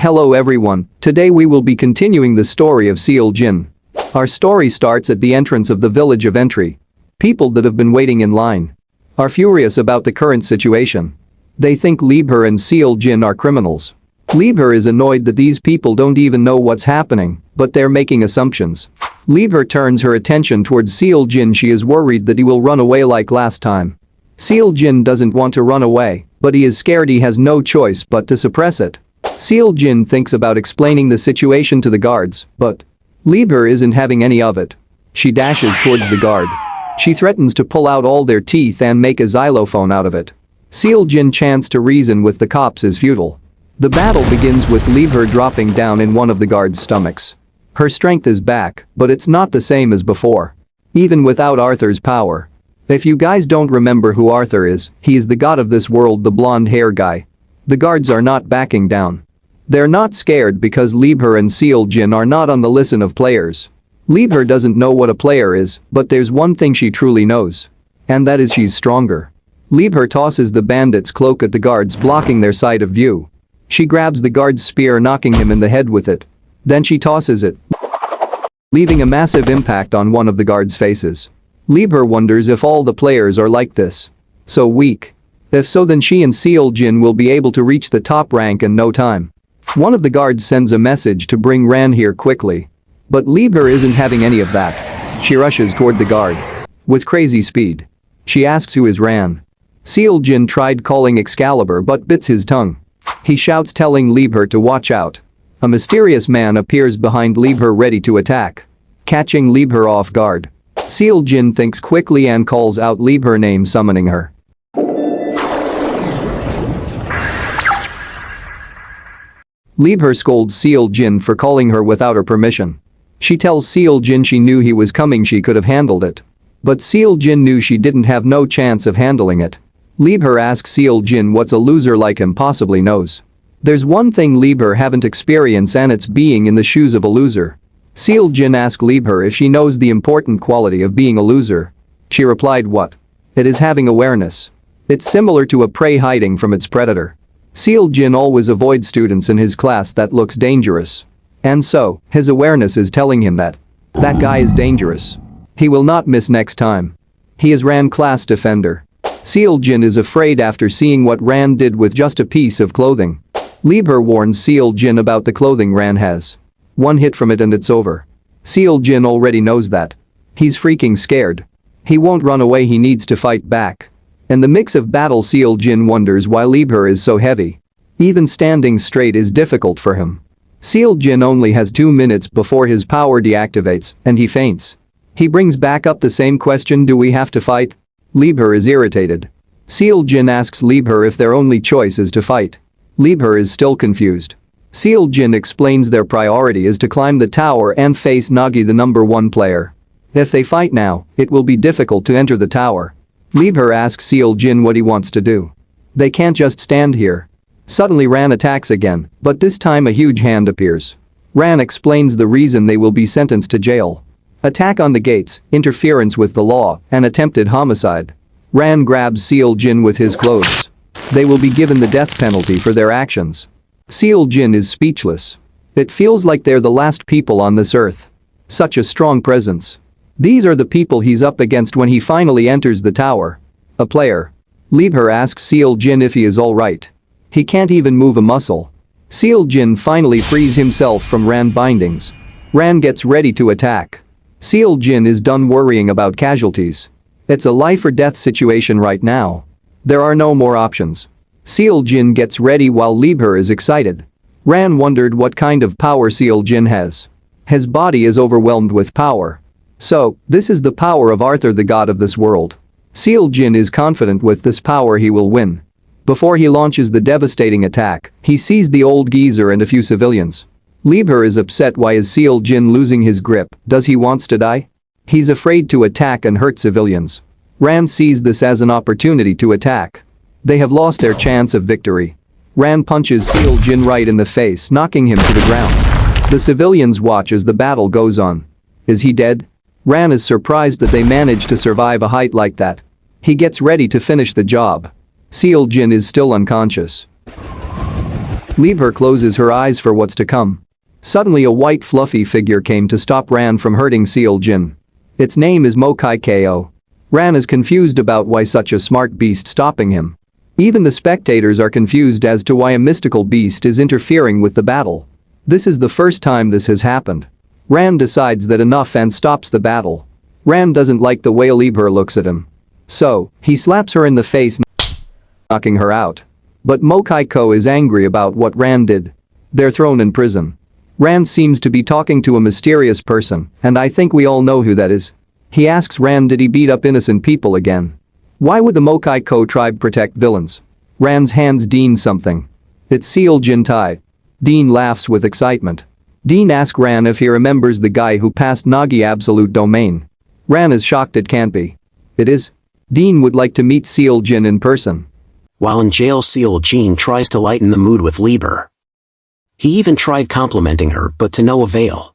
Hello everyone, today we will be continuing the story of Seal Jin. Our story starts at the entrance of the village of entry. People that have been waiting in line are furious about the current situation. They think Liebherr and Seal Jin are criminals. Liebherr is annoyed that these people don't even know what's happening, but they're making assumptions. Liebherr turns her attention towards Seal Jin. She is worried that he will run away like last time. Seal Jin doesn't want to run away, but he is scared. He has no choice but to suppress it. Seal Jin thinks about explaining the situation to the guards, but Liebherr isn't having any of it. She dashes towards the guard. She threatens to pull out all their teeth and make a xylophone out of it. Seal Jin's chance to reason with the cops is futile. The battle begins with Liebherr dropping down in one of the guards' stomachs. Her strength is back, but it's not the same as before. Even without Arthur's power. If you guys don't remember who Arthur is, he is the god of this world, the blonde hair guy. The guards are not backing down. They're not scared because Liebherr and Seal Jin are not on the list of players. Liebherr doesn't know what a player is, but there's one thing she truly knows. And that is she's stronger. Liebherr tosses the bandit's cloak at the guards, blocking their sight of view. She grabs the guard's spear, knocking him in the head with it. Then she tosses it, leaving a massive impact on one of the guards' faces. Liebherr wonders if all the players are like this. So weak. If so, then she and Seal Jin will be able to reach the top rank in no time. One of the guards sends a message to bring Ran here quickly. But Liebherr isn't having any of that. She rushes toward the guard with crazy speed. She asks who is Ran. Seal Jin tried calling Excalibur but bits his tongue. He shouts, telling Liebherr to watch out. A mysterious man appears behind Liebherr, ready to attack. Catching Liebherr off guard. Seal Jin thinks quickly and calls out Liebherr's name, summoning her. Liebherr scolds Seal Jin for calling her without her permission. She tells Seal Jin she knew he was coming, she could have handled it. But Seal Jin knew she didn't have no chance of handling it. Liebherr asks Seal Jin what's a loser like him possibly knows. There's one thing Liebherr haven't experienced, and it's being in the shoes of a loser. Seal Jin asked Liebherr if she knows the important quality of being a loser. She replied, what? It is having awareness. It's similar to a prey hiding from its predator. Seal Jin always avoids students in his class that looks dangerous. And so, his awareness is telling him that guy is dangerous. He will not miss next time. He is Ran class defender. Seal Jin is afraid after seeing what Ran did with just a piece of clothing. Liebherr warns Seal Jin about the clothing Ran has. One hit from it and it's over. Seal Jin already knows that. He's freaking scared. He won't run away, he needs to fight back. In the mix of battle, Seal Jin wonders why Liebherr is so heavy. Even standing straight is difficult for him. Seal Jin only has 2 minutes before his power deactivates, and he faints. He brings back up the same question, do we have to fight? Liebherr is irritated. Seal Jin asks Liebherr if their only choice is to fight. Liebherr is still confused. Seal Jin explains their priority is to climb the tower and face Nagi, the number 1 player. If they fight now, it will be difficult to enter the tower. Liebherr asks Seal Jin what he wants to do. They can't just stand here. Suddenly Ran attacks again, but this time a huge hand appears. Ran explains the reason they will be sentenced to jail. Attack on the gates, interference with the law, and attempted homicide. Ran grabs Seal Jin with his clothes. They will be given the death penalty for their actions. Seal Jin is speechless. It feels like they're the last people on this earth. Such a strong presence. These are the people he's up against when he finally enters the tower. A player. Liebherr asks Seal Jin if he is alright. He can't even move a muscle. Seal Jin finally frees himself from Ran bindings. Ran gets ready to attack. Seal Jin is done worrying about casualties. It's a life or death situation right now. There are no more options. Seal Jin gets ready while Liebherr is excited. Ran wondered what kind of power Seal Jin has. His body is overwhelmed with power. So, this is the power of Arthur, the god of this world. Seal Jin is confident with this power he will win. Before he launches the devastating attack, he sees the old geezer and a few civilians. Liebherr is upset. Why is Seal Jin losing his grip? Does he wants to die? He's afraid to attack and hurt civilians. Ran sees this as an opportunity to attack. They have lost their chance of victory. Ran punches Seal Jin right in the face, knocking him to the ground. The civilians watch as the battle goes on. Is he dead? Ran is surprised that they managed to survive a height like that. He gets ready to finish the job. Seal Jin is still unconscious. Lieber closes her eyes for what's to come. Suddenly a white fluffy figure came to stop Ran from hurting Seal Jin. Its name is Mokai Ko. Ran is confused about why such a smart beast stopping him. Even the spectators are confused as to why a mystical beast is interfering with the battle. This is the first time this has happened. Ran decides that enough and stops the battle. Ran doesn't like the way Lieber looks at him. So, he slaps her in the face, knocking her out. But Mokai Ko is angry about what Ran did. They're thrown in prison. Ran seems to be talking to a mysterious person, and I think we all know who that is. He asks Ran, did he beat up innocent people again? Why would the Mokai Ko tribe protect villains? Ran's hands Dean something. It's Seal Jin Tai. Dean laughs with excitement. Dean asks Ran if he remembers the guy who passed Nagi Absolute Domain. Ran is shocked it can't be. It is. Dean would like to meet Seal Jin in person. While in jail, Seal Jin tries to lighten the mood with Lieber. He even tried complimenting her, but to no avail.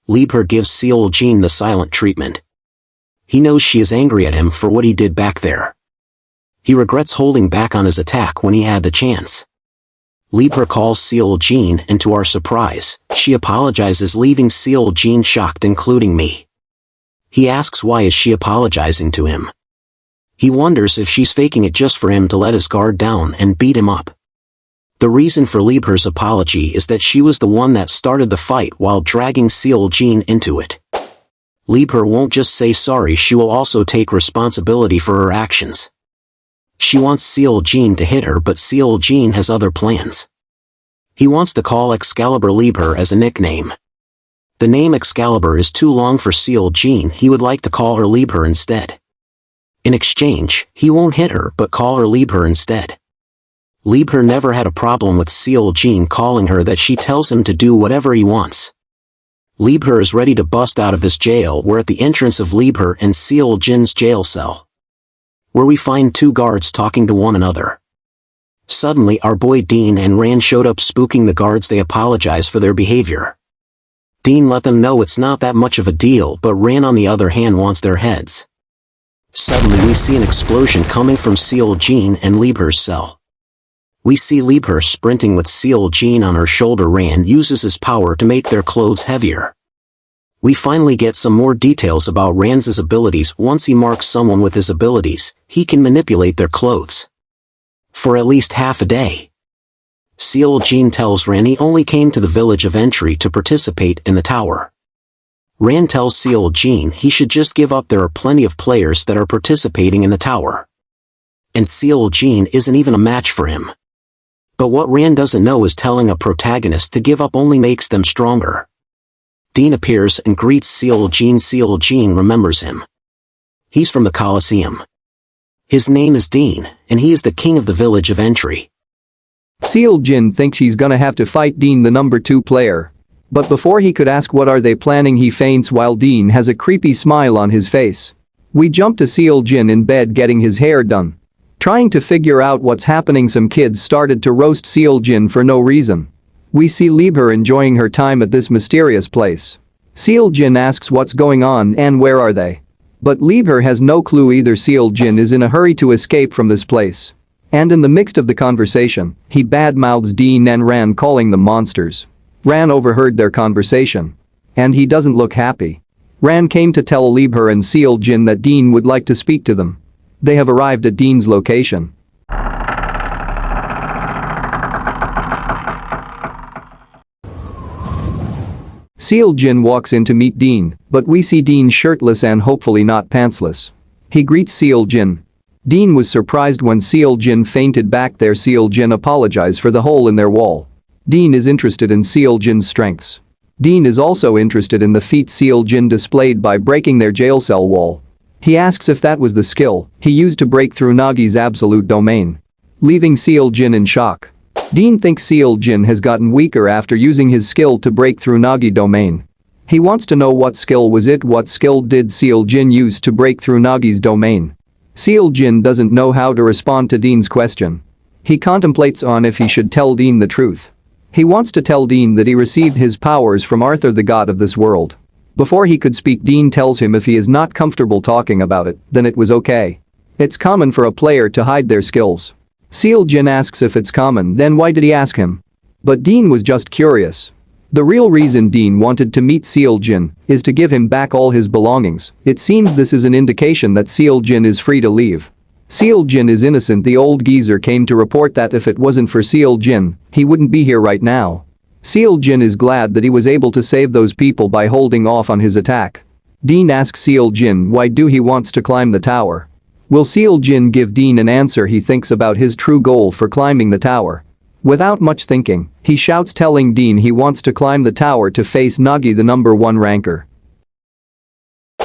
Lieber gives Seal Jin the silent treatment. He knows she is angry at him for what he did back there. He regrets holding back on his attack when he had the chance. Lieber calls Seal Jin, and to our surprise, she apologizes, leaving Seal Jin shocked, including me. He asks why is she apologizing to him. He wonders if she's faking it just for him to let his guard down and beat him up. The reason for Lieber's apology is that she was the one that started the fight while dragging Seal Jin into it. Lieber won't just say sorry, she will also take responsibility for her actions. She wants Seal Jin to hit her, but Seal Jin has other plans. He wants to call Excalibur Lieber as a nickname. The name Excalibur is too long for Seal Jin, he would like to call her Lieber instead. In exchange, he won't hit her but call her Lieber instead. Lieber never had a problem with Seal Jin calling her that. She tells him to do whatever he wants. Lieber is ready to bust out of his jail. We're at the entrance of Lieber and Seal Jin's jail cell, where we find two guards talking to one another. Suddenly our boy Dean and Ran showed up, spooking the guards. They apologize for their behavior. Dean let them know it's not that much of a deal, but Ran on the other hand wants their heads. Suddenly we see an explosion coming from Seal Jin and Lieber's cell. We see Lieber sprinting with Seal Jin on her shoulder. Ran uses his power to make their clothes heavier. We finally get some more details about Ran's abilities. Once he marks someone with his abilities, he can manipulate their clothes for at least half a day. Seal Jin tells Ran he only came to the village of entry to participate in the tower. Ran tells Seal Jin he should just give up. There are plenty of players that are participating in the tower, and Seal Jin isn't even a match for him. But what Ran doesn't know is telling a protagonist to give up only makes them stronger. Dean appears and greets Seal Jin. Seal Jin remembers him. He's from the Colosseum. His name is Dean, and he is the king of the village of entry. Seal Jin thinks he's gonna have to fight Dean, the number 2 player. But before he could ask what are they planning, he faints while Dean has a creepy smile on his face. We jump to Seal Jin in bed getting his hair done. Trying to figure out what's happening, some kids started to roast Seal Jin for no reason. We see Lieber enjoying her time at this mysterious place. Seal Jin asks what's going on and where are they. But Lieber has no clue either. Seal Jin is in a hurry to escape from this place. And in the midst of the conversation, he badmouths Dean and Ran, calling them monsters. Ran overheard their conversation. And he doesn't look happy. Ran came to tell Lieber and Seal Jin that Dean would like to speak to them. They have arrived at Dean's location. Seal Jin walks in to meet Dean, but we see Dean shirtless and hopefully not pantsless. He greets Seal Jin. Dean was surprised when Seal Jin fainted back there. Seal Jin apologized for the hole in their wall. Dean is interested in Seal Jin's strengths. Dean is also interested in the feat Seal Jin displayed by breaking their jail cell wall. He asks if that was the skill he used to break through Nagi's absolute domain, leaving Seal Jin in shock. Dean thinks Seal Jin has gotten weaker after using his skill to break through Nagi domain. He wants to know what skill was it. What skill did Seal Jin use to break through Nagi's domain? Seal Jin doesn't know how to respond to Dean's question. He contemplates on if he should tell Dean the truth. He wants to tell Dean that he received his powers from Arthur, the god of this world. Before he could speak, Dean tells him if he is not comfortable talking about it, then it was okay. It's common for a player to hide their skills. Seal Jin asks if it's common, then why did he ask him? But Dean was just curious. The real reason Dean wanted to meet Seol-jin is to give him back all his belongings. It seems this is an indication that Seol-jin is free to leave. Seol-jin is innocent. The old geezer came to report that if it wasn't for Seol-jin, he wouldn't be here right now. Seol-jin is glad that he was able to save those people by holding off on his attack. Dean asks Seol-jin why he wants to climb the tower. Will Seol-jin give Dean an answer? He thinks about his true goal for climbing the tower. Without much thinking, he shouts, telling Dean he wants to climb the tower to face Nagi, the number 1 ranker.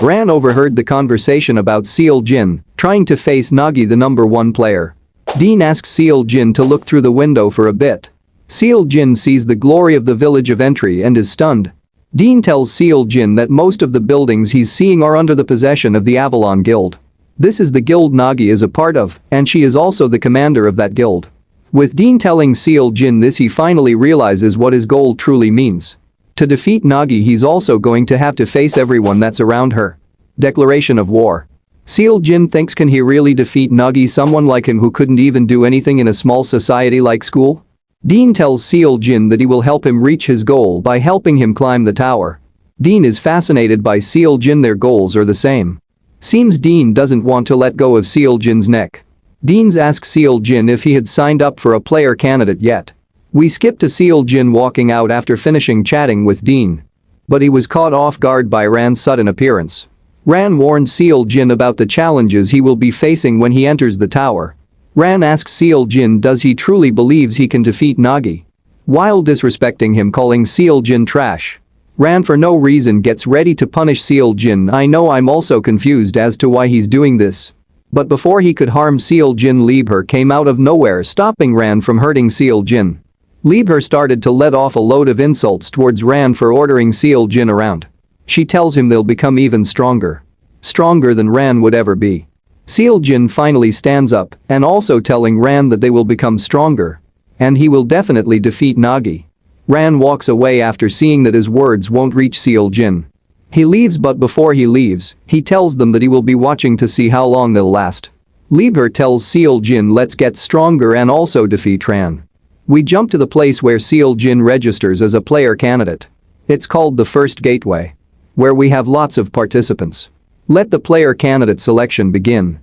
Ran overheard the conversation about Seol-jin trying to face Nagi, the number 1 player. Dean asks Seol-jin to look through the window for a bit. Seol-jin sees the glory of the village of entry and is stunned. Dean tells Seol-jin that most of the buildings he's seeing are under the possession of the Avalon Guild. This is the guild Nagi is a part of, and she is also the commander of that guild. With Dean telling Seol-jin this, he finally realizes what his goal truly means. To defeat Nagi, he's also going to have to face everyone that's around her. Declaration of war. Seol-jin thinks, can he really defeat Nagi, someone like him who couldn't even do anything in a small society like school? Dean tells Seol-jin that he will help him reach his goal by helping him climb the tower. Dean is fascinated by Seol-jin. Their goals are the same. Seems Dean doesn't want to let go of Seol-jin's neck. Dean asks Seol-jin if he had signed up for a player candidate yet. We skip to Seol-jin walking out after finishing chatting with Dean. But he was caught off guard by Ran's sudden appearance. Ran warned Seol-jin about the challenges he will be facing when he enters the tower. Ran asks Seol-jin does he truly believes he can defeat Nagi. While disrespecting him, calling Seol-jin trash. Ran for no reason gets ready to punish Seol-jin. I know, I'm also confused as to why he's doing this. But before he could harm Seol-jin, Liebherr came out of nowhere, stopping Ran from hurting Seol-jin. Liebherr started to let off a load of insults towards Ran for ordering Seol-jin around. She tells him they'll become even stronger. Stronger than Ran would ever be. Seol-jin finally stands up and also telling Ran that they will become stronger. And he will definitely defeat Nagi. Ran walks away after seeing that his words won't reach Seol-jin. He leaves, but before he leaves, he tells them that he will be watching to see how long they'll last. Liebherr tells Seol-jin let's get stronger and also defeat Ran. We jump to the place where Seol-jin registers as a player candidate. It's called the First Gateway. Where we have lots of participants. Let the player candidate selection begin.